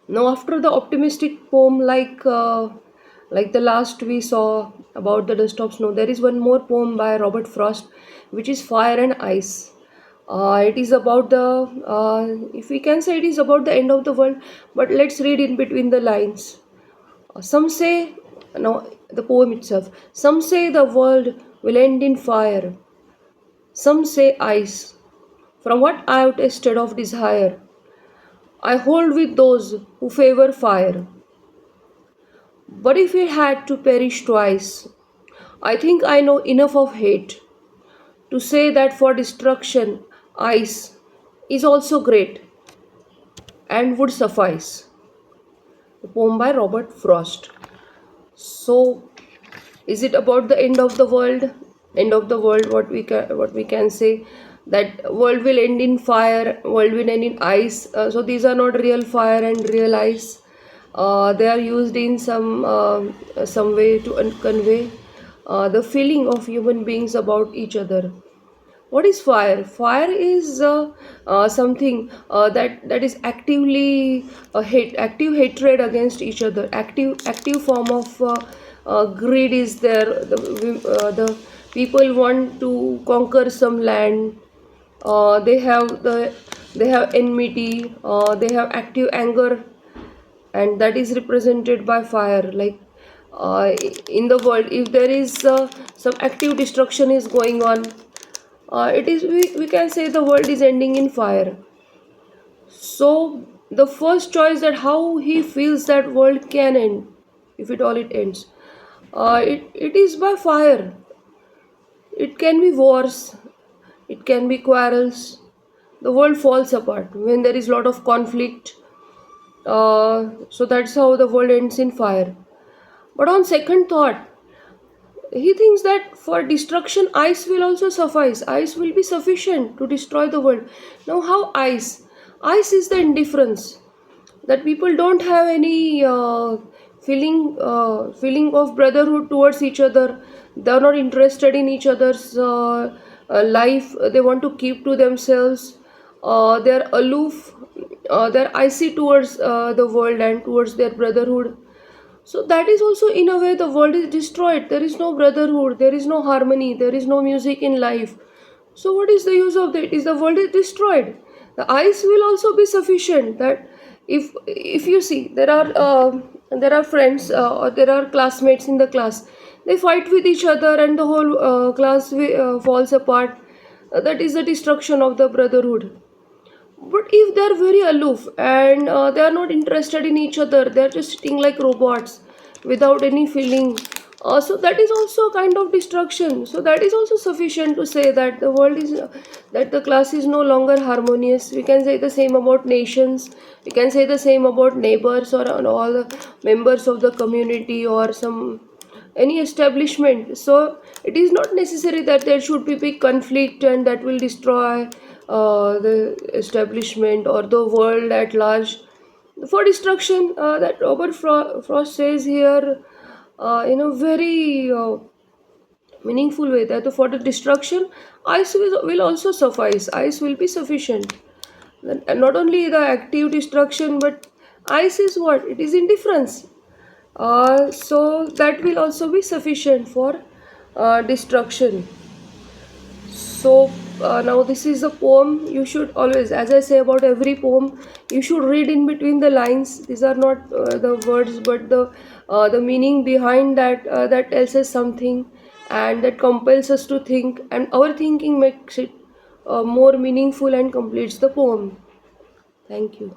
Now, after the optimistic poem like the last we saw about the dust of snow, there is one more poem by Robert Frost, which is Fire and Ice. It is about if we can say it is about the end of the world, but let's read in between the lines. Some say, no, the poem itself. Some say the world will end in fire. Some say ice. From what I have tasted of desire, I hold with those who favor fire. But if it had to perish twice, I think I know enough of hate to say that for destruction, ice is also great and would suffice. A poem by Robert Frost. So, is it about the end of the world? End of the world, what we can say, that world will end in fire, world will end in ice. So these are not real fire and real ice. They are used in some way to convey the feeling of human beings about each other. What is fire? Fire is something that is actively active hatred against each other. Active form of greed is there. The people want to conquer some land. They have enmity. They have active anger, and that is represented by fire. Like in the world, if there is some active destruction is going on, we can say the world is ending in fire. So the first choice, that how he feels that world can end, if it all it ends, it is by fire. It can be wars, it can be quarrels. The world falls apart when there is lot of conflict. So that's how the world ends in fire. But on second thought, he thinks that for destruction, ice will also suffice. Ice will be sufficient to destroy the world. Now, how ice? Ice is the indifference, that people don't have any feeling of brotherhood towards each other. They are not interested in each other's life. They want to keep to themselves. They are aloof. They are icy towards the world and towards their brotherhood. So that is also, in a way, the world is destroyed. There is no brotherhood, there is no harmony, there is no music in life. So what is the use of that? Is the world is destroyed? The ice will also be sufficient. That if you see, there are friends or there are classmates in the class. They fight with each other, and the whole class falls apart. That is the destruction of the brotherhood. But if they're very aloof and they are not interested in each other, they're just sitting like robots without any feeling. So that is also a kind of destruction. So that is also sufficient to say that the world is, that the class is no longer harmonious. We can say the same about nations. We can say the same about neighbors or on all the members of the community or some any establishment. So it is not necessary that there should be big conflict and that will destroy the establishment or the world at large. For destruction, that Robert Frost says here in a very meaningful way, that for the destruction, ice will also suffice. Ice will be sufficient. And not only the active destruction, but ice is what? It is indifference. So that will also be sufficient for destruction. So now this is a poem. You should always, as I say about every poem, you should read in between the lines. These are not the words, but the meaning behind that tells us something, and that compels us to think. And our thinking makes it more meaningful and completes the poem. Thank you.